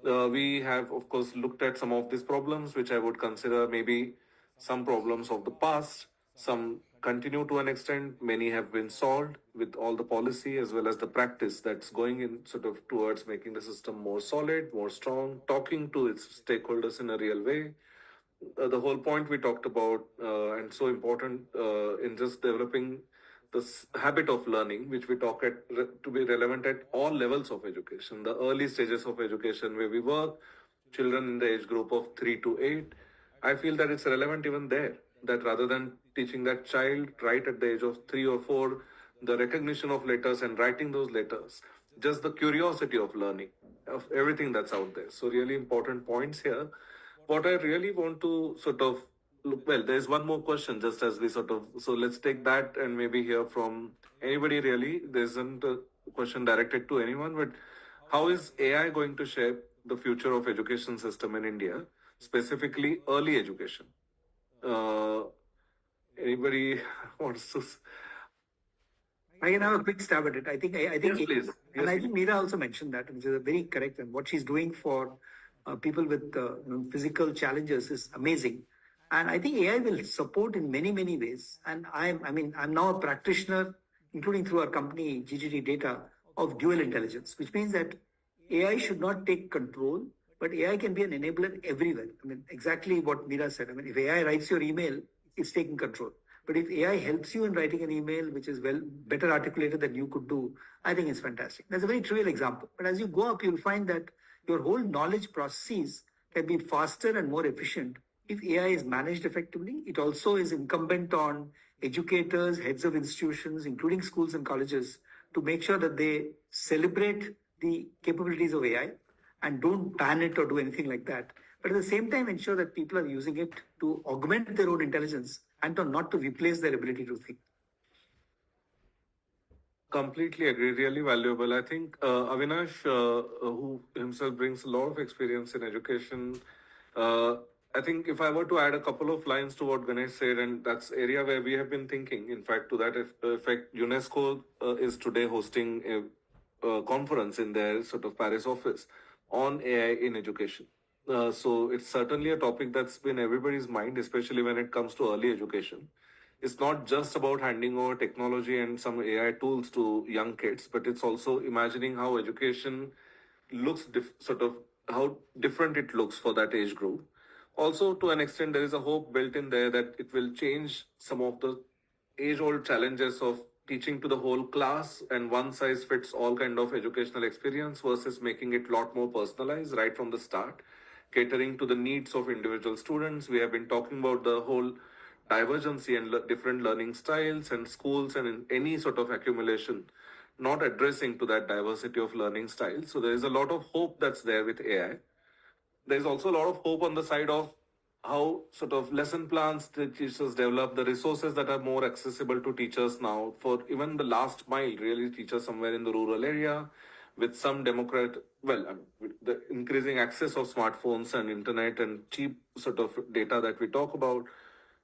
We have, of course, looked at some of these problems, which I would consider maybe some problems of the past, Some continue to an extent, many have been solved with all the policy as well as the practice that's going in sort of towards making the system more solid, more strong, talking to its stakeholders in a real way. The whole point we talked about, and so important in just developing this habit of learning, which we talk to be relevant at all levels of education, the early stages of education where we work, children in the age group of 3 to 8. I feel that it's relevant even there. That rather than teaching that child right at the age of 3 or 4, the recognition of letters and writing those letters, just the curiosity of learning of everything that's out there. So, really important points here. What I really want to sort of look, well, there's one more question just as we sort of, so let's take that and maybe hear from anybody really. There isn't a question directed to anyone, but how is AI going to shape the future of education system in India, specifically early education? Uh, Anybody wants to? I can have a quick stab at it. I think, Yes, please. and I Yes, think Meera also mentioned that, which is very correct. And what she's doing for people with physical challenges is amazing. And I think AI will support in many, many ways. And I'm now a practitioner, including through our company, GGT Data, of dual intelligence, which means that AI should not take control, but AI can be an enabler everywhere. I mean, exactly what Meera said. I mean, if AI writes your email, it's taking control. But if AI helps you in writing an email which is better articulated than you could do, I think it's fantastic. That's a very trivial example. But as you go up, you'll find that your whole knowledge processes can be faster and more efficient if AI is managed effectively. It also is incumbent on educators, heads of institutions, including schools and colleges, to make sure that they celebrate the capabilities of AI and don't ban it or do anything like that. But at the same time, ensure that people are using it to augment their own intelligence and not to replace their ability to think. Completely agree. Really valuable. I think Avinash, who himself brings a lot of experience in education, I think if I were to add a couple of lines to what Ganesh said, and that's area where we have been thinking. In fact, to that effect, UNESCO is today hosting a conference in their sort of Paris office on AI in education. So it's certainly a topic that's been everybody's mind, especially when it comes to early education. It's not just about handing over technology and some AI tools to young kids, but it's also imagining how education looks sort of how different it looks for that age group. Also, to an extent, there is a hope built in there that it will change some of the age old challenges of teaching to the whole class and one size fits all kind of educational experience versus making it a lot more personalized right from the start, catering to the needs of individual students. We have been talking about the whole divergency and different learning styles and schools and in any sort of accumulation not addressing to that diversity of learning styles. So there is a lot of hope that's there with AI. There's also a lot of hope on the side of how sort of lesson plans the teachers develop, the resources that are more accessible to teachers now for even the last mile, really teachers somewhere in the rural area with some with the increasing access of smartphones and internet and cheap sort of data that we talk about.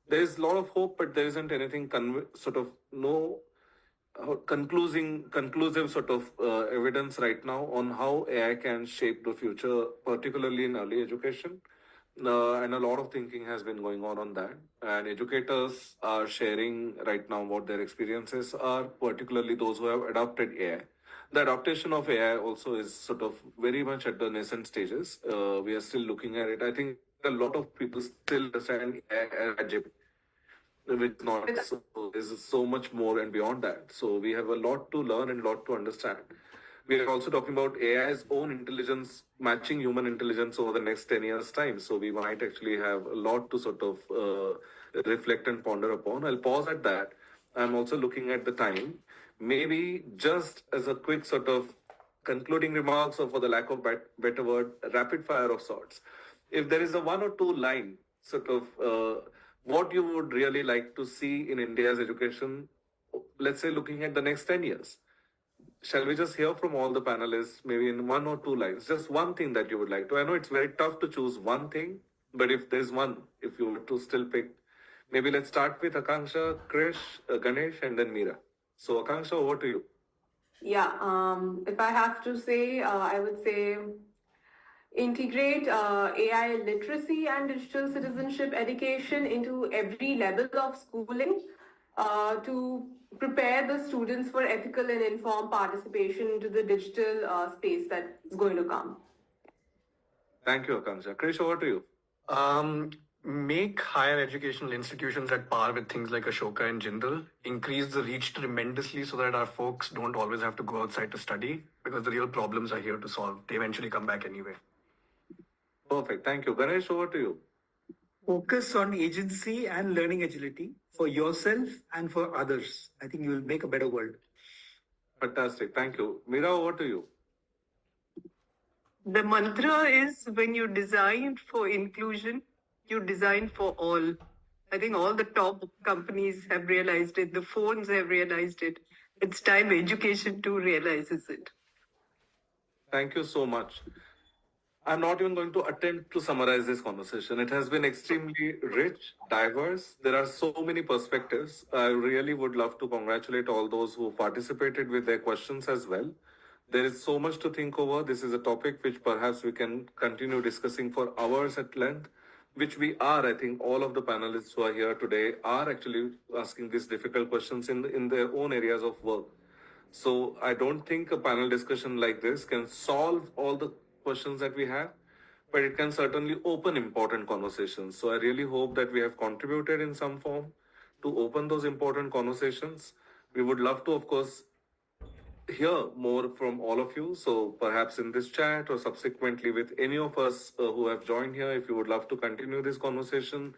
There is a lot of hope, but there isn't anything sort of no conclusive sort of evidence right now on how AI can shape the future, particularly in early education. And a lot of thinking has been going on that. And educators are sharing right now what their experiences are, particularly those who have adopted AI. The adaptation of AI also is sort of very much at the nascent stages. We are still looking at it. I think a lot of people still understand AI as which not so is so much more and beyond that. So we have a lot to learn and a lot to understand. We are also talking about AI's own intelligence matching human intelligence over the next 10 years' time. So we might actually have a lot to sort of reflect and ponder upon. I'll pause at that. I'm also looking at the time. Maybe just as a quick sort of concluding remarks, or for the lack of better word, rapid fire of sorts. If there is a one or two line sort of what you would really like to see in India's education, let's say looking at the next 10 years. Shall we just hear from all the panelists, maybe in one or two lines, just one thing that you would like to? I know it's very tough to choose one thing, but if there's one, if you were to still pick, maybe let's start with Akanksha, Krish, Ganesh, and then Meera. So, Akanksha, over to you. Yeah, if I have to say, I would say integrate AI literacy and digital citizenship education into every level of schooling to prepare the students for ethical and informed participation into the digital space that is going to come. Thank you, Akanksha. Krish, over to you. Make higher educational institutions at par with things like Ashoka and Jindal, increase the reach tremendously so that our folks don't always have to go outside to study because the real problems are here to solve. They eventually come back anyway. Perfect. Thank you. Ganesh, over to you. Focus on agency and learning agility for yourself and for others. I think you will make a better world. Fantastic. Thank you. Mira, over to you. The mantra is when you design for inclusion, you design for all. I think all the top companies have realized it. The phones have realized it. It's time education too realizes it. Thank you so much. I'm not even going to attempt to summarize this conversation. It has been extremely rich, diverse. There are so many perspectives. I really would love to congratulate all those who participated with their questions as well. There is so much to think over. This is a topic which perhaps we can continue discussing for hours at length, which we are. I think all of the panelists who are here today are actually asking these difficult questions in their own areas of work. So I don't think a panel discussion like this can solve all the questions that we have, but it can certainly open important conversations. So I really hope that we have contributed in some form to open those important conversations. We would love to, of course, hear more from all of you. So perhaps in this chat or subsequently with any of us who have joined here, if you would love to continue this conversation,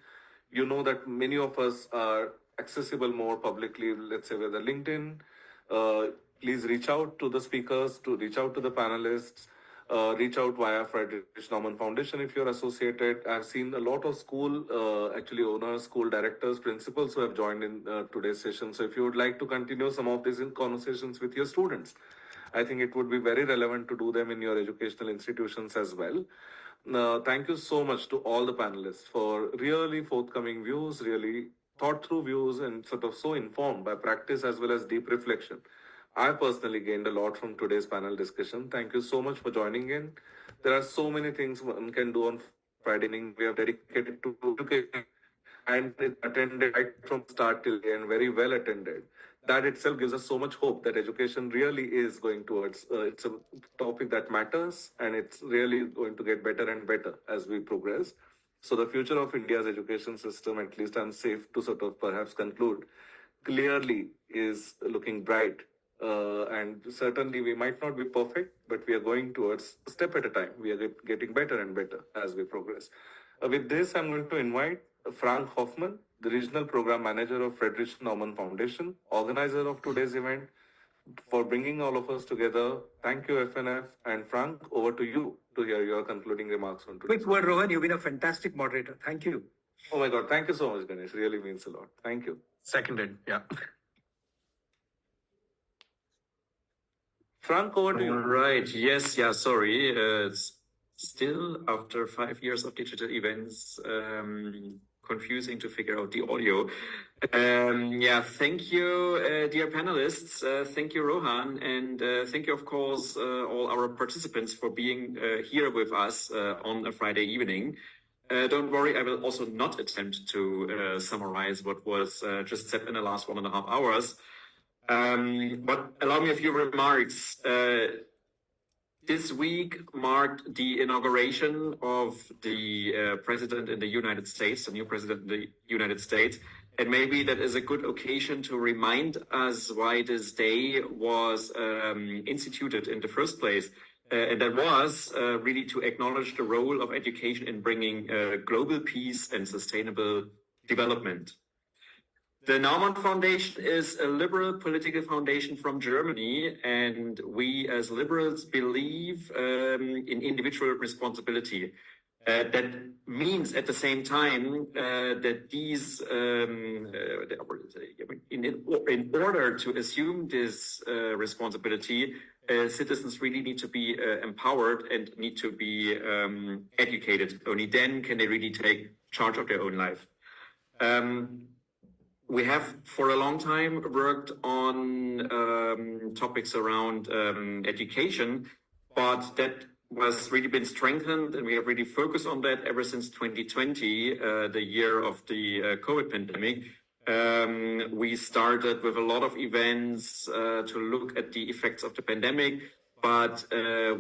you know that many of us are accessible more publicly, let's say whether LinkedIn. Please reach out to the speakers, to reach out to the panelists, reach out via Friedrich Naumann Foundation if you're associated. I've seen a lot of school actually owners, school directors, principals who have joined in today's session. So if you would like to continue some of these conversations with your students, I think it would be very relevant to do them in your educational institutions as well. Thank you so much to all the panelists for really forthcoming views, really thought through views, and sort of so informed by practice as well as deep reflection. I personally gained a lot from today's panel discussion. Thank you so much for joining in. There are so many things one can do on Friday evening. We have dedicated to education and it attended right from start till the end, very well attended. That itself gives us so much hope that education really is going towards, it's a topic that matters and it's really going to get better and better as we progress. So the future of India's education system, at least I'm safe to sort of perhaps conclude, clearly is looking bright. And certainly we might not be perfect, but we are going towards a step at a time. We are getting better and better as we progress. With this, I'm going to invite Frank Hoffman, the Regional Program Manager of Friedrich Naumann Foundation, organizer of today's event, for bringing all of us together. Thank you, FNF. And Frank, over to you to hear your concluding remarks on today. Quick word, Rohan. You've been a fantastic moderator. Thank you. Oh my God. Thank you so much, Ganesh. Really means a lot. Thank you. Seconded, yeah. Frank, over to you. Right. Yes. Yeah. Sorry. It's still after 5 years of digital events, confusing to figure out the audio. Yeah. Thank you, dear panelists. Thank you, Rohan, and thank you, of course, all our participants for being here with us on a Friday evening. Don't worry, I will also not attempt to summarize what was just said in the last 1.5 hours. But allow me a few remarks. This week marked the inauguration of the president in the United States, the new president in the United States. And maybe that is a good occasion to remind us why this day was instituted in the first place. And that was really to acknowledge the role of education in bringing global peace and sustainable development. The Naumann Foundation is a liberal political foundation from Germany, and we as liberals believe in individual responsibility. That means at the same time that these, in order to assume this responsibility, citizens really need to be empowered and need to be educated. Only then can they really take charge of their own life. We have for a long time worked on topics around education, but that was really been strengthened, and we have really focused on that ever since 2020, the year of the COVID pandemic. We started with a lot of events to look at the effects of the pandemic, but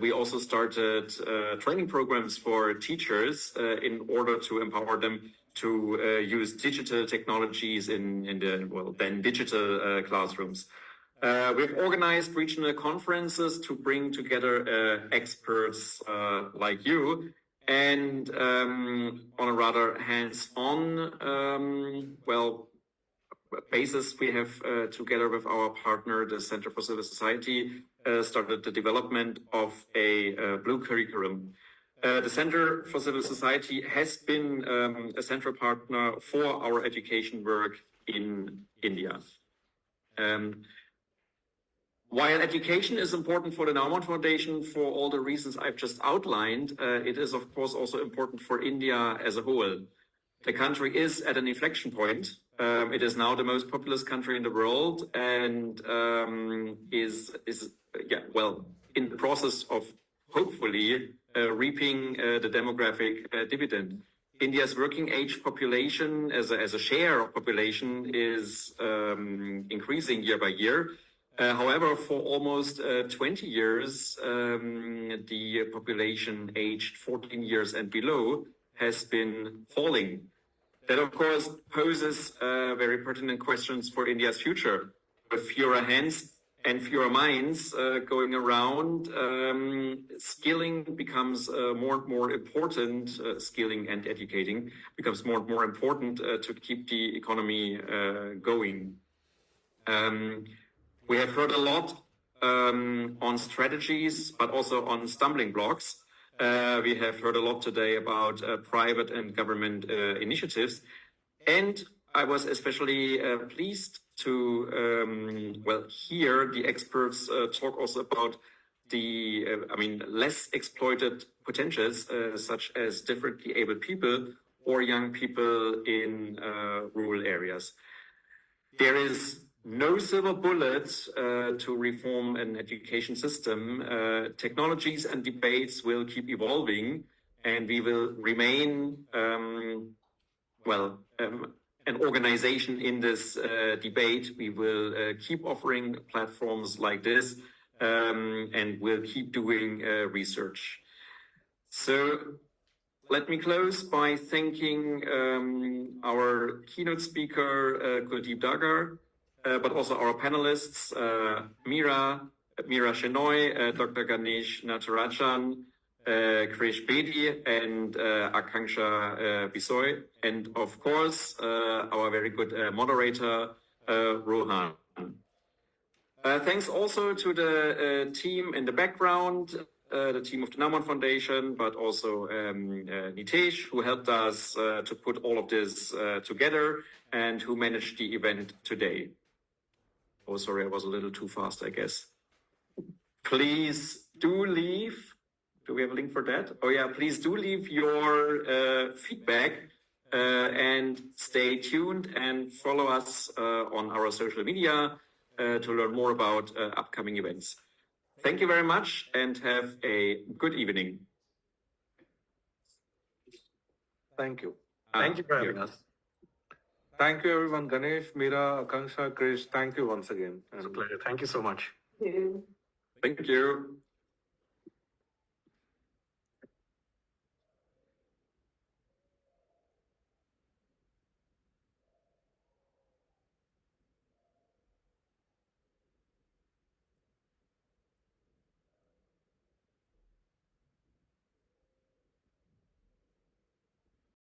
we also started training programs for teachers in order to empower them to use digital technologies in the, well, then digital classrooms. We've organized regional conferences to bring together experts like you, and on a rather hands-on, basis, we have, together with our partner, the Center for Civil Society, started the development of a blue curriculum. The Center for Civil Society has been a central partner for our education work in India. While education is important for the Naumann Foundation for all the reasons I've just outlined, it is of course also important for India as a whole. The country is at an inflection point. It is now the most populous country in the world, and is in the process of hopefully reaping the demographic dividend. India's working age population as a share of population is increasing year by year. However, for almost 20 years, the population aged 14 years and below has been falling. That, of course, poses very pertinent questions for India's future. With fewer hands and fewer minds going around, skilling becomes more and more important. Skilling and educating becomes more and more important to keep the economy going. We have heard a lot on strategies, but also on stumbling blocks. We have heard a lot today about private and government initiatives. And I was especially pleased to hear the experts talk also about the less exploited potentials, such as differently abled people or young people in rural areas. There is no silver bullet to reform an education system. Technologies and debates will keep evolving, and we will remain an organization in this debate. We will keep offering platforms like this, and we'll keep doing research. So let me close by thanking our keynote speaker, Kuldeep Dagar, but also our panelists, Meera Shenoy, Dr. Ganesh Natarajan, Krish Bedi, and Akanksha Bisoy, and of course, our very good moderator, Rohan. Thanks also to the team in the background, the team of the Naumann Foundation, but also Nitesh, who helped us to put all of this together and who managed the event today. Oh, sorry, I was a little too fast, I guess. Please do leave. Do we have a link for that? Oh yeah, please do leave your feedback and stay tuned and follow us on our social media to learn more about upcoming events. Thank you very much and have a good evening. Thank you. Thank you for having us. Thank you, everyone. Ganesh, Meera, Akanksha, Krish, thank you once again. It's a pleasure. Thank you so much. Yeah. Thank you.